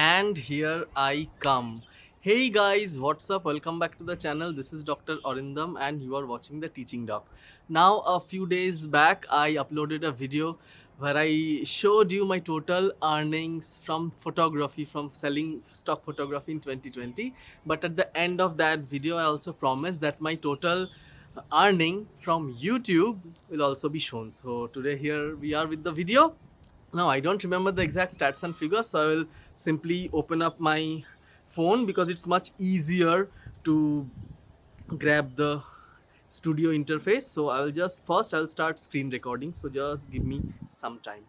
And here I come. Hey guys, what's up? Welcome back to the channel. This is Dr. Arindam and you are watching the Teaching Doc. Now, a few days back, I uploaded a video where I showed you my total earnings from photography, from selling stock photography in 2020. But at the end of that video, I also promised that my total earning from YouTube will also be shown. So today here we are with the video. Now, I don't remember the exact stats and figures, so I will simply open up my phone because it's much easier to grab the studio interface. So I will just first I'll start screen recording. So just give me some time.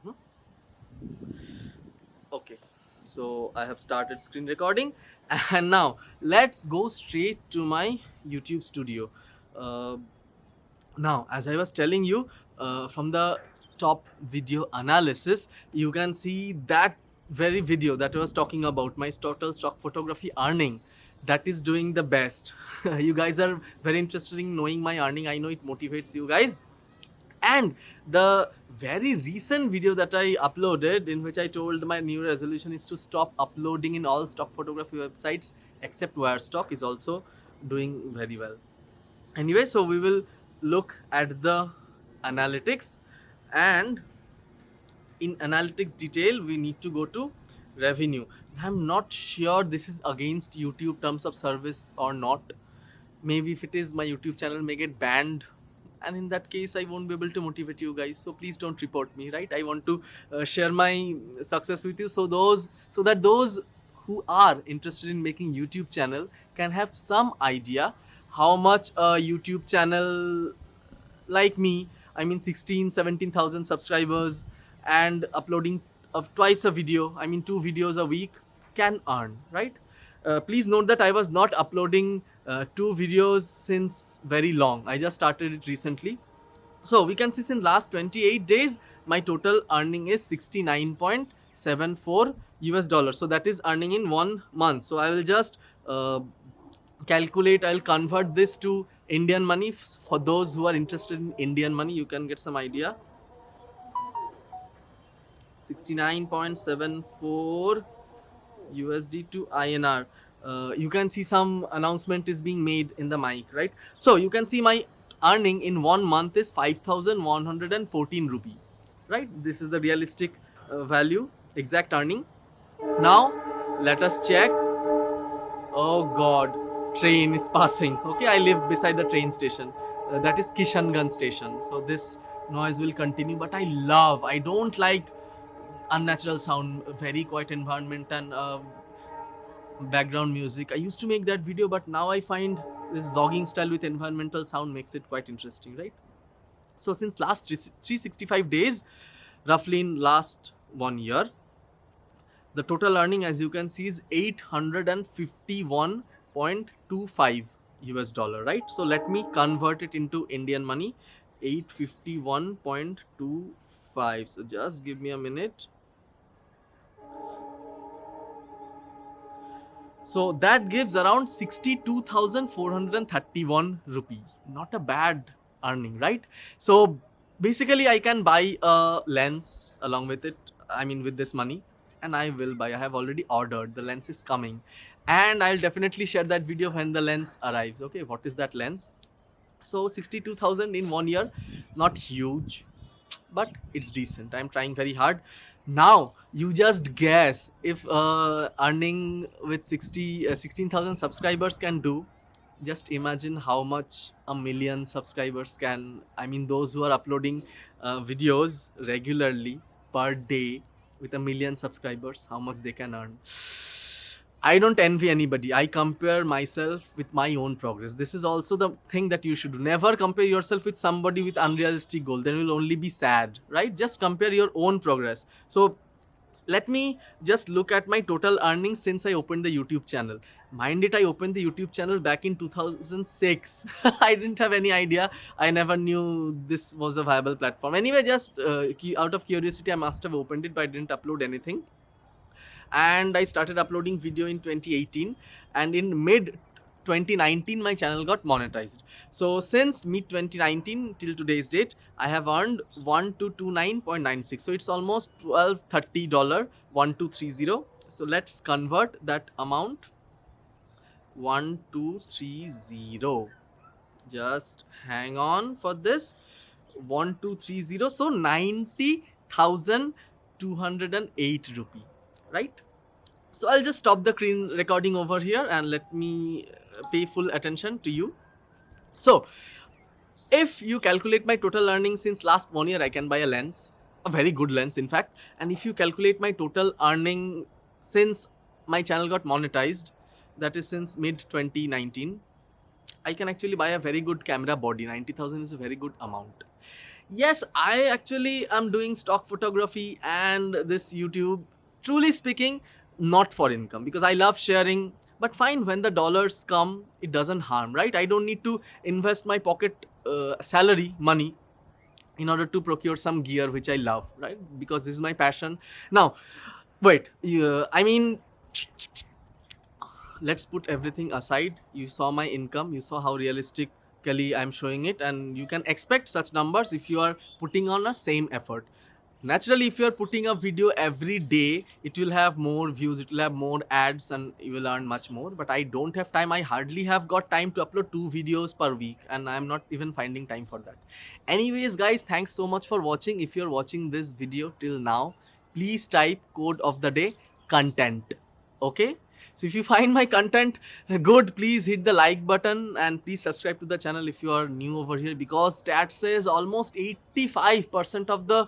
Okay. So I have started screen recording, and now let's go straight to my YouTube studio. Uh, Now, as I was telling you, from the top video analysis, you can see that very video that I was talking about, my total stock photography earning, that is doing the best. You guys are very interested in knowing my earning. I know it motivates you guys. And the very recent video that I uploaded, in which I told my new resolution is to stop uploading in all stock photography websites except Wirestock, is also doing very well. Anyway, so we will look at the analytics, and in analytics detail we need to go to revenue. I'm not sure this is against YouTube terms of service or not. Maybe if it is, my YouTube channel may get banned, and in that case I won't be able to motivate you guys, so please don't report me, right? I want to share my success with you, so that those who are interested in making YouTube channel can have some idea how much a YouTube channel like me, I mean 16-17,000 subscribers and uploading of twice a video, I mean 2 videos a week, can earn, right? Please note that I was not uploading 2 videos since very long. I just started it recently. So we can see since last 28 days, my total earning is 69.74 US dollars. So that is earning in 1 month. So I will just calculate, I'll convert this to Indian money. For those who are interested in Indian money, you can get some idea. 69.74 USD to INR. You can see some announcement is being made in the mic, right? So you can see my earning in 1 month is 5,114 rupee, right? This is the realistic value, exact earning. Now let us check. Oh god, train is passing. Okay, I live beside the train station. That is Kishanganj station. So this noise will continue, but I don't like unnatural sound, very quiet environment, and background music. I used to make that video, but now I find this vlogging style with environmental sound makes it quite interesting, right? So since last 365 days, roughly in last 1 year, the total earning, as you can see, is 851.25 US dollar, right? So let me convert it into Indian money. 851.25. So just give me a minute. So that gives around 62,431 rupee. Not a bad earning, right? So basically I can buy a lens along with it, I mean with this money, and I will buy. I have already ordered. The lens is coming, and I'll definitely share that video when the lens arrives. Okay, what is that lens? So 62,000 in 1 year, not huge, but it's decent. I'm trying very hard. Now you just guess if earning with 16,000 subscribers can do. Just imagine how much a million subscribers can. I mean, those who are uploading videos regularly per day with a million subscribers, how much they can earn. I don't envy anybody. I compare myself with my own progress. This is also the thing that you should do. Never compare yourself with somebody with unrealistic goal. Then you'll only be sad, right? Just compare your own progress. So let me just look at my total earnings since I opened the YouTube channel. Mind it, I opened the YouTube channel back in 2006. I didn't have any idea. I never knew this was a viable platform. Anyway, just out of curiosity, I must have opened it, but I didn't upload anything. And I started uploading video in 2018, and in mid 2019 my channel got monetized. So since mid 2019 till today's date, I have earned 1229.96. So it's almost $1230, 1230 So let's convert that amount. 1230. Just hang on for this. 1230. So 90,208 rupee, right? So I'll just stop the screen recording over here and let me pay full attention to you. So if you calculate my total earnings since last 1 year, I can buy a lens, a very good lens in fact. And if you calculate my total earning since my channel got monetized, that is since mid 2019, I can actually buy a very good camera body. 90,000 is a very good amount. Yes, I actually am doing stock photography and this YouTube, truly speaking, not for income, because I love sharing. But fine, when the dollars come, it doesn't harm, right? I don't need to invest my pocket salary money in order to procure some gear which I love, right? Because this is my passion. Now, wait, I mean, let's put everything aside. You saw my income, you saw how realistically I'm showing it, and you can expect such numbers if you are putting on a same effort. Naturally, if you are putting a video every day, it will have more views, it will have more ads, and you will earn much more. But I don't have time. I hardly have got time to upload 2 videos per week, and I'm not even finding time for that. Anyways, guys, thanks so much for watching. If you're watching this video till now, please type code of the day, content. Okay? So if you find my content good, please hit the like button and please subscribe to the channel if you are new over here, because stat says almost 85% of the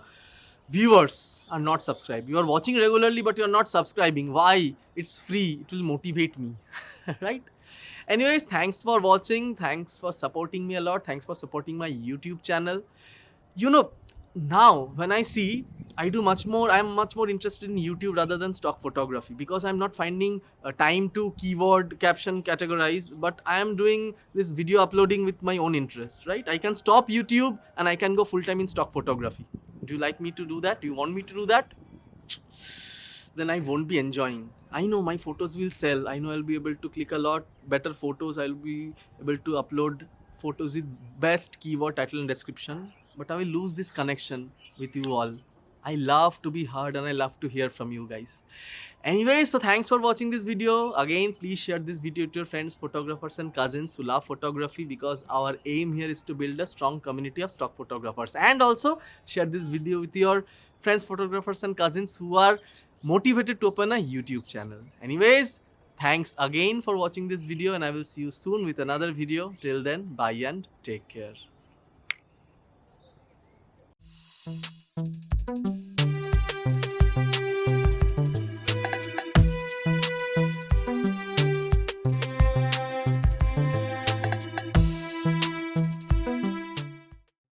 viewers are not subscribed. You are watching regularly but you are not subscribing. Why? It's free. It will motivate me. Right? Anyways, thanks for watching. Thanks for supporting me a lot. Thanks for supporting my YouTube channel. You know, now when I see, I'm much more interested in YouTube rather than stock photography, because I'm not finding time to keyword caption categorize, but I am doing this video uploading with my own interest, right? I can stop YouTube and I can go full time in stock photography. Do you like me to do that? Do you want me to do that? Then I won't be enjoying. I know my photos will sell. I know I'll be able to click a lot better photos. I'll be able to upload photos with best keyword title and description, but I will lose this connection with you all. I love to be heard and I love to hear from you guys. Anyway, so thanks for watching this video. Again, please share this video to your friends, photographers and cousins who love photography, because our aim here is to build a strong community of stock photographers. And also share this video with your friends, photographers and cousins who are motivated to open a YouTube channel. Anyways, thanks again for watching this video and I will see you soon with another video. Till then, bye and take care.